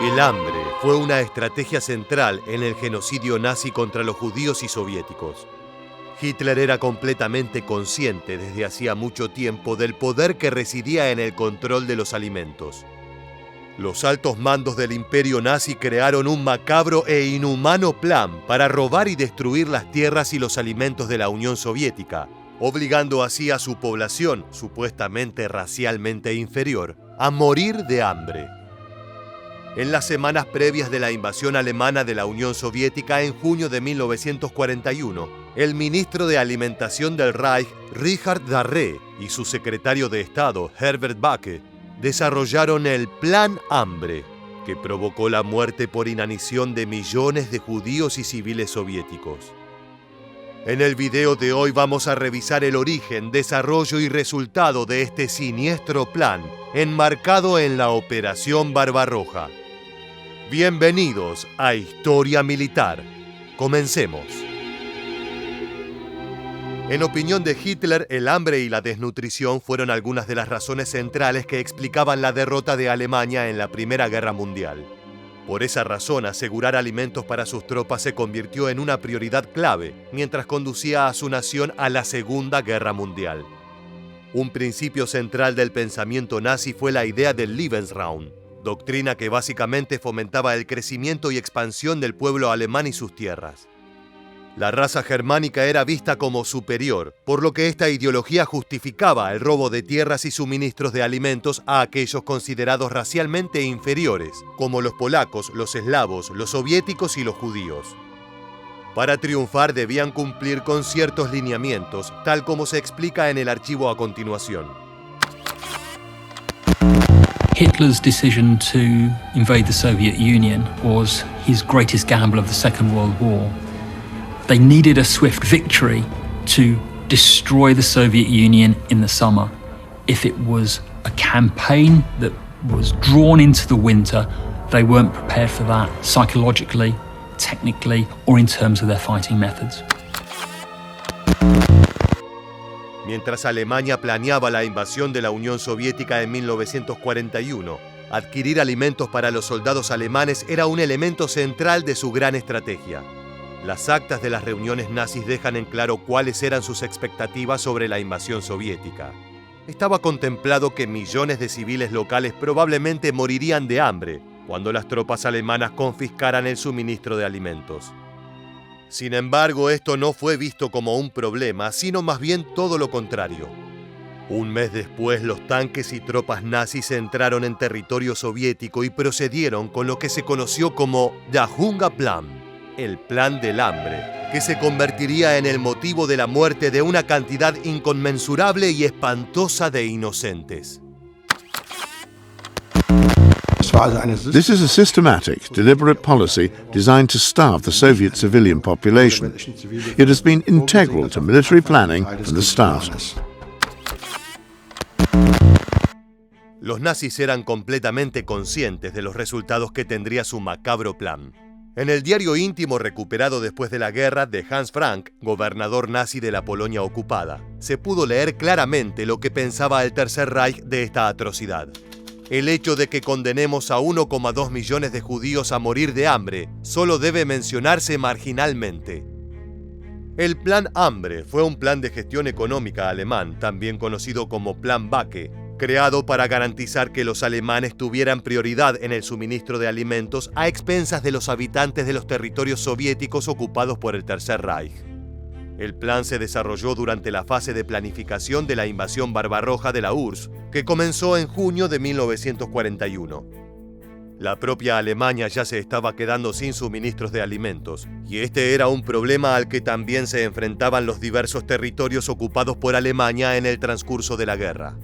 El hambre fue una estrategia central en el genocidio nazi contra los judíos y soviéticos. Hitler era completamente consciente desde hacía mucho tiempo del poder que residía en el control de los alimentos. Los altos mandos del imperio nazi crearon un macabro e inhumano plan para robar y destruir las tierras y los alimentos de la Unión Soviética, obligando así a su población, supuestamente racialmente inferior, a morir de hambre. En las semanas previas de la invasión alemana de la Unión Soviética en junio de 1941, el ministro de Alimentación del Reich, Richard Darré, y su secretario de Estado, Herbert Backe, desarrollaron el Plan Hambre, que provocó la muerte por inanición de millones de judíos y civiles soviéticos. En el video de hoy vamos a revisar el origen, desarrollo y resultado de este siniestro plan, enmarcado en la Operación Barbarroja. Bienvenidos a Historia Militar. Comencemos. En opinión de Hitler, el hambre y la desnutrición fueron algunas de las razones centrales que explicaban la derrota de Alemania en la Primera Guerra Mundial. Por esa razón, asegurar alimentos para sus tropas se convirtió en una prioridad clave mientras conducía a su nación a la Segunda Guerra Mundial. Un principio central del pensamiento nazi fue la idea del Lebensraum, doctrina que básicamente fomentaba el crecimiento y expansión del pueblo alemán y sus tierras. La raza germánica era vista como superior, por lo que esta ideología justificaba el robo de tierras y suministros de alimentos a aquellos considerados racialmente inferiores, como los polacos, los eslavos, los soviéticos y los judíos. Para triunfar debían cumplir con ciertos lineamientos, tal como se explica en el archivo a continuación. Hitler's decision to invade the Soviet Union was his greatest gamble of the Second World War. They needed a swift victory to destroy the Soviet Union in the summer. If it was a campaign that was drawn into the winter, they weren't prepared for that psychologically, technically, or in terms of their fighting methods. Mientras Alemania planeaba la invasión de la Unión Soviética en 1941, adquirir alimentos para los soldados alemanes era un elemento central de su gran estrategia. Las actas de las reuniones nazis dejan en claro cuáles eran sus expectativas sobre la invasión soviética. Estaba contemplado que millones de civiles locales probablemente morirían de hambre cuando las tropas alemanas confiscaran el suministro de alimentos. Sin embargo, esto no fue visto como un problema, sino más bien todo lo contrario. Un mes después, los tanques y tropas nazis entraron en territorio soviético y procedieron con lo que se conoció como Der Hungerplan, el plan del hambre, que se convertiría en el motivo de la muerte de una cantidad inconmensurable y espantosa de inocentes. This is a systematic, deliberate policy designed to starve the Soviet civilian population. It has been integral to military planning from the start. Los nazis eran completamente conscientes de los resultados que tendría su macabro plan. En el diario íntimo recuperado después de la guerra de Hans Frank, gobernador nazi de la Polonia ocupada, se pudo leer claramente lo que pensaba el Tercer Reich de esta atrocidad. El hecho de que condenemos a 1,2 millones de judíos a morir de hambre solo debe mencionarse marginalmente. El Plan Hambre fue un plan de gestión económica alemán, también conocido como Plan Backe, creado para garantizar que los alemanes tuvieran prioridad en el suministro de alimentos a expensas de los habitantes de los territorios soviéticos ocupados por el Tercer Reich. El plan se desarrolló durante la fase de planificación de la invasión barbarroja de la URSS, que comenzó en junio de 1941. La propia Alemania ya se estaba quedando sin suministros de alimentos, y este era un problema al que también se enfrentaban los diversos territorios ocupados por Alemania en el transcurso de la guerra.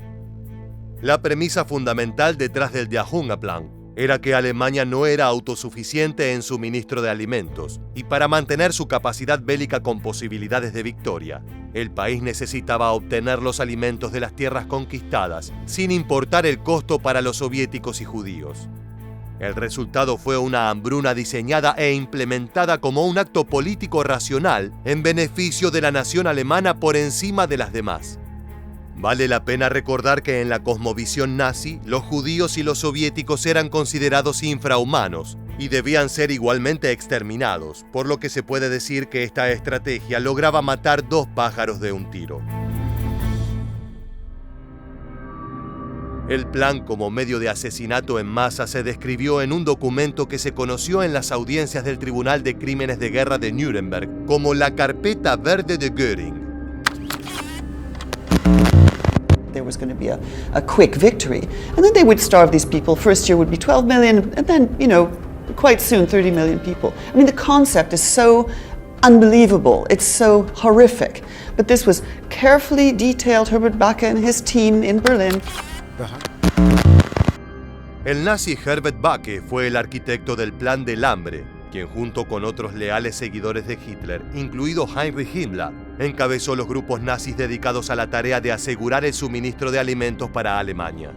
La premisa fundamental detrás del Der Hungerplan era que Alemania no era autosuficiente en suministro de alimentos, y para mantener su capacidad bélica con posibilidades de victoria, el país necesitaba obtener los alimentos de las tierras conquistadas, sin importar el costo para los soviéticos y judíos. El resultado fue una hambruna diseñada e implementada como un acto político racional en beneficio de la nación alemana por encima de las demás. Vale la pena recordar que en la cosmovisión nazi, los judíos y los soviéticos eran considerados infrahumanos y debían ser igualmente exterminados, por lo que se puede decir que esta estrategia lograba matar 2 pájaros de un tiro. El plan como medio de asesinato en masa se describió en un documento que se conoció en las audiencias del Tribunal de Crímenes de Guerra de Nuremberg como la Carpeta Verde de Göring. There was going to be a quick victory. And then they would starve these people. First year would be 12 million, and then, quite soon 30 million people. I mean, the concept is so unbelievable. It's so horrific. But this was carefully detailed. Herbert Backe and his team in Berlin. El nazi Herbert Backe fue el arquitecto del Plan del Hambre, quien junto con otros leales seguidores de Hitler, incluido Heinrich Himmler, encabezó los grupos nazis dedicados a la tarea de asegurar el suministro de alimentos para Alemania.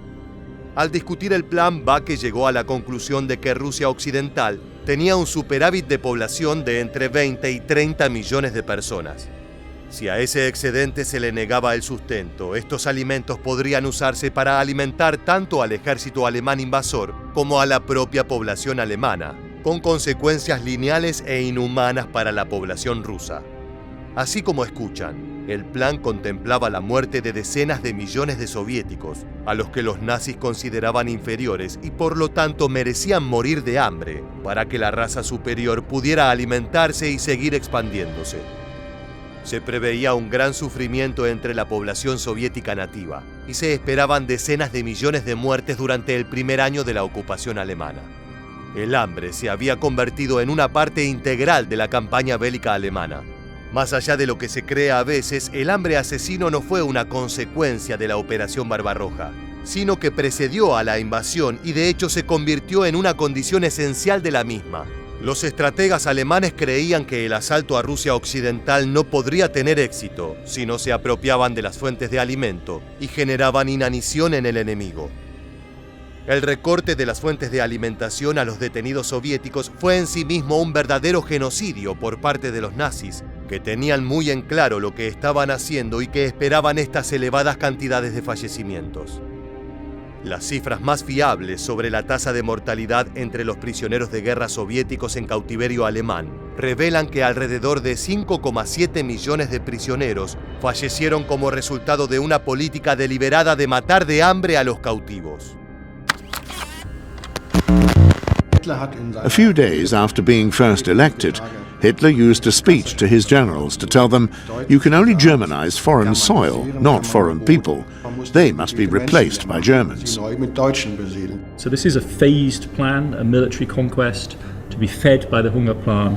Al discutir el plan, Backe llegó a la conclusión de que Rusia Occidental tenía un superávit de población de entre 20 y 30 millones de personas. Si a ese excedente se le negaba el sustento, estos alimentos podrían usarse para alimentar tanto al ejército alemán invasor como a la propia población alemana, con consecuencias lineales e inhumanas para la población rusa. Así como escuchan, el plan contemplaba la muerte de decenas de millones de soviéticos, a los que los nazis consideraban inferiores y por lo tanto merecían morir de hambre, para que la raza superior pudiera alimentarse y seguir expandiéndose. Se preveía un gran sufrimiento entre la población soviética nativa y se esperaban decenas de millones de muertes durante el primer año de la ocupación alemana. El hambre se había convertido en una parte integral de la campaña bélica alemana. Más allá de lo que se cree a veces, el hambre asesino no fue una consecuencia de la Operación Barbarroja, sino que precedió a la invasión y de hecho se convirtió en una condición esencial de la misma. Los estrategas alemanes creían que el asalto a Rusia Occidental no podría tener éxito si no se apropiaban de las fuentes de alimento y generaban inanición en el enemigo. El recorte de las fuentes de alimentación a los detenidos soviéticos fue en sí mismo un verdadero genocidio por parte de los nazis, que tenían muy en claro lo que estaban haciendo y que esperaban estas elevadas cantidades de fallecimientos. Las cifras más fiables sobre la tasa de mortalidad entre los prisioneros de guerra soviéticos en cautiverio alemán revelan que alrededor de 5,7 millones de prisioneros fallecieron como resultado de una política deliberada de matar de hambre a los cautivos. A few days after being first elected, Hitler used a speech to his generals to tell them, "You can only Germanize foreign soil, not foreign people. They must be replaced by Germans." So this is a phased plan, a military conquest, to be fed by the Hungerplan,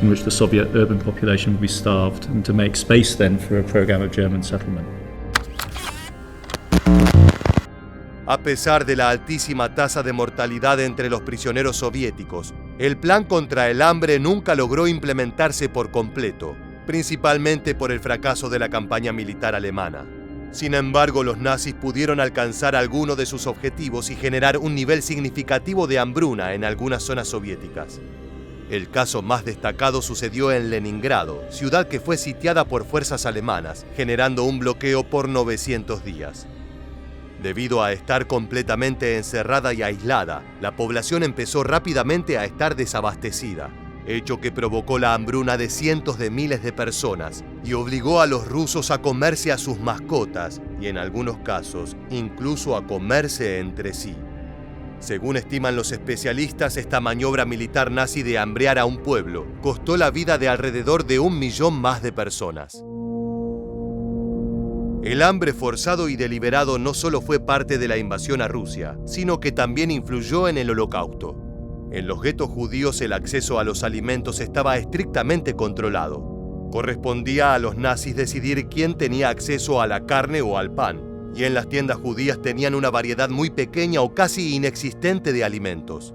in which the Soviet urban population would be starved, and to make space then for a program of German settlement. A pesar de la altísima tasa de mortalidad entre los prisioneros soviéticos, el plan contra el hambre nunca logró implementarse por completo, principalmente por el fracaso de la campaña militar alemana. Sin embargo, los nazis pudieron alcanzar algunos de sus objetivos y generar un nivel significativo de hambruna en algunas zonas soviéticas. El caso más destacado sucedió en Leningrado, ciudad que fue sitiada por fuerzas alemanas, generando un bloqueo por 900 días. Debido a estar completamente encerrada y aislada, la población empezó rápidamente a estar desabastecida, hecho que provocó la hambruna de cientos de miles de personas y obligó a los rusos a comerse a sus mascotas y, en algunos casos, incluso a comerse entre sí. Según estiman los especialistas, esta maniobra militar nazi de hambrear a un pueblo costó la vida de alrededor de 1 millón más de personas. El hambre forzado y deliberado no solo fue parte de la invasión a Rusia, sino que también influyó en el Holocausto. En los guetos judíos el acceso a los alimentos estaba estrictamente controlado. Correspondía a los nazis decidir quién tenía acceso a la carne o al pan, y en las tiendas judías tenían una variedad muy pequeña o casi inexistente de alimentos.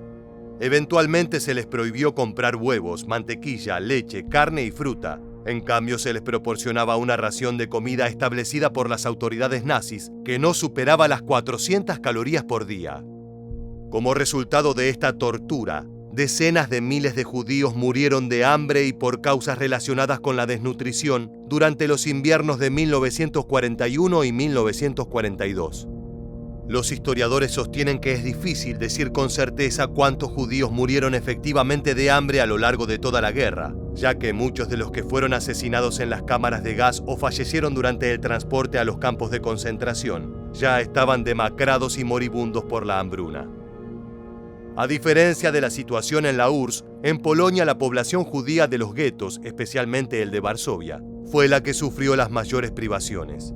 Eventualmente se les prohibió comprar huevos, mantequilla, leche, carne y fruta. En cambio, se les proporcionaba una ración de comida establecida por las autoridades nazis que no superaba las 400 calorías por día. Como resultado de esta tortura, decenas de miles de judíos murieron de hambre y por causas relacionadas con la desnutrición durante los inviernos de 1941 y 1942. Los historiadores sostienen que es difícil decir con certeza cuántos judíos murieron efectivamente de hambre a lo largo de toda la guerra, ya que muchos de los que fueron asesinados en las cámaras de gas o fallecieron durante el transporte a los campos de concentración ya estaban demacrados y moribundos por la hambruna. A diferencia de la situación en la URSS, en Polonia la población judía de los guetos, especialmente el de Varsovia, fue la que sufrió las mayores privaciones.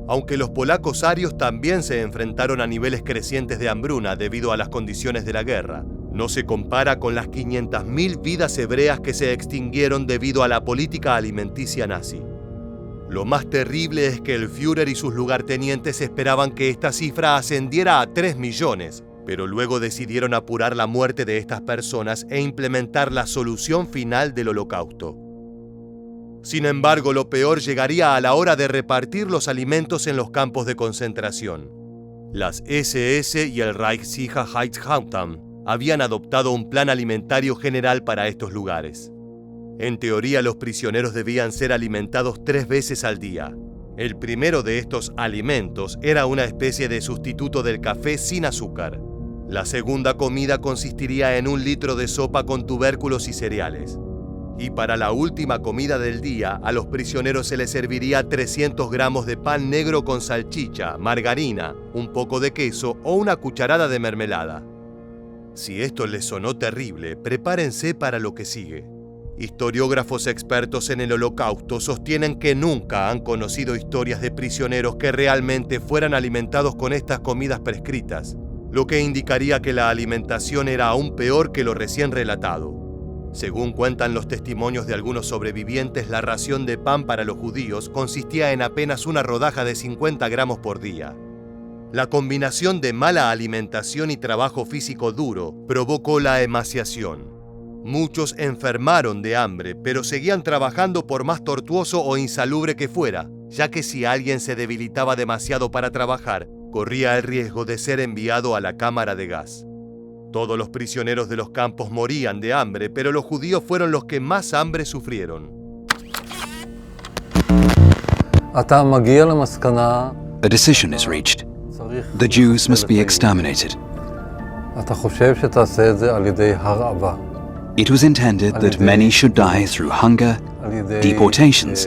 Aunque los polacos arios también se enfrentaron a niveles crecientes de hambruna debido a las condiciones de la guerra, no se compara con las 500.000 vidas hebreas que se extinguieron debido a la política alimenticia nazi. Lo más terrible es que el Führer y sus lugartenientes esperaban que esta cifra ascendiera a 3 millones, pero luego decidieron apurar la muerte de estas personas e implementar la solución final del Holocausto. Sin embargo, lo peor llegaría a la hora de repartir los alimentos en los campos de concentración. Las SS y el Reichssicherheitshauptamt habían adoptado un plan alimentario general para estos lugares. En teoría, los prisioneros debían ser alimentados 3 veces al día. El primero de estos alimentos era una especie de sustituto del café sin azúcar. La segunda comida consistiría en 1 litro de sopa con tubérculos y cereales. Y para la última comida del día, a los prisioneros se les serviría 300 gramos de pan negro con salchicha, margarina, un poco de queso o una cucharada de mermelada. Si esto les sonó terrible, prepárense para lo que sigue. Historiógrafos expertos en el Holocausto sostienen que nunca han conocido historias de prisioneros que realmente fueran alimentados con estas comidas prescritas, lo que indicaría que la alimentación era aún peor que lo recién relatado. Según cuentan los testimonios de algunos sobrevivientes, la ración de pan para los judíos consistía en apenas una rodaja de 50 gramos por día. La combinación de mala alimentación y trabajo físico duro provocó la emaciación. Muchos enfermaron de hambre, pero seguían trabajando por más tortuoso o insalubre que fuera, ya que si alguien se debilitaba demasiado para trabajar, corría el riesgo de ser enviado a la cámara de gas. Todos los prisioneros de los campos morían de hambre, pero los judíos fueron los que más hambre sufrieron. A decision is reached. The Jews must be exterminated. It was intended that many should die through hunger, deportations,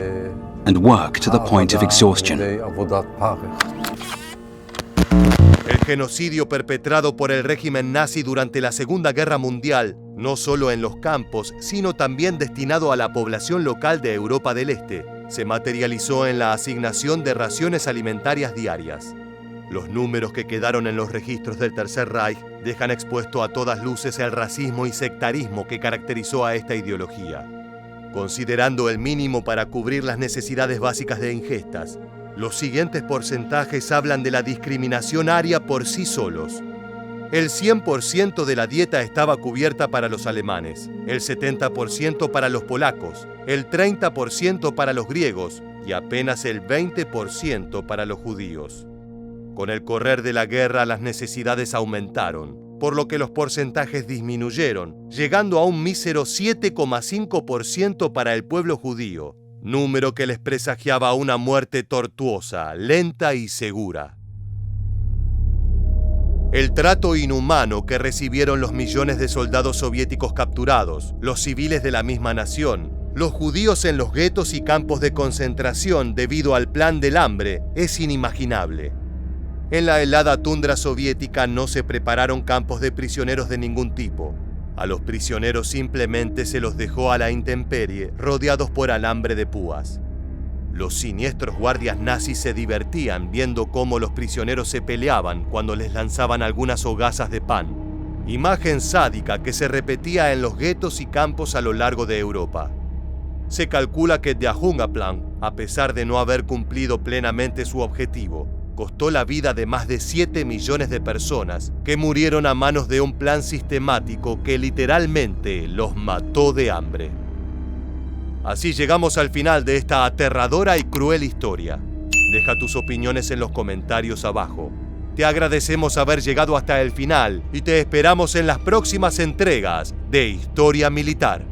and work to the point of exhaustion. El genocidio perpetrado por el régimen nazi durante la Segunda Guerra Mundial, no solo en los campos, sino también destinado a la población local de Europa del Este, se materializó en la asignación de raciones alimentarias diarias. Los números que quedaron en los registros del Tercer Reich dejan expuesto a todas luces el racismo y sectarismo que caracterizó a esta ideología. Considerando el mínimo para cubrir las necesidades básicas de ingestas, los siguientes porcentajes hablan de la discriminación aria por sí solos. El 100% de la dieta estaba cubierta para los alemanes, el 70% para los polacos, el 30% para los griegos y apenas el 20% para los judíos. Con el correr de la guerra, las necesidades aumentaron, por lo que los porcentajes disminuyeron, llegando a un mísero 7,5% para el pueblo judío, número que les presagiaba una muerte tortuosa, lenta y segura. El trato inhumano que recibieron los millones de soldados soviéticos capturados, los civiles de la misma nación, los judíos en los guetos y campos de concentración debido al plan del hambre, es inimaginable. En la helada tundra soviética no se prepararon campos de prisioneros de ningún tipo. A los prisioneros simplemente se los dejó a la intemperie, rodeados por alambre de púas. Los siniestros guardias nazis se divertían viendo cómo los prisioneros se peleaban cuando les lanzaban algunas hogazas de pan, imagen sádica que se repetía en los guetos y campos a lo largo de Europa. Se calcula que Der Hungerplan, a pesar de no haber cumplido plenamente su objetivo, costó la vida de más de 7 millones de personas que murieron a manos de un plan sistemático que literalmente los mató de hambre. Así llegamos al final de esta aterradora y cruel historia. Deja tus opiniones en los comentarios abajo. Te agradecemos haber llegado hasta el final y te esperamos en las próximas entregas de Historia Militar.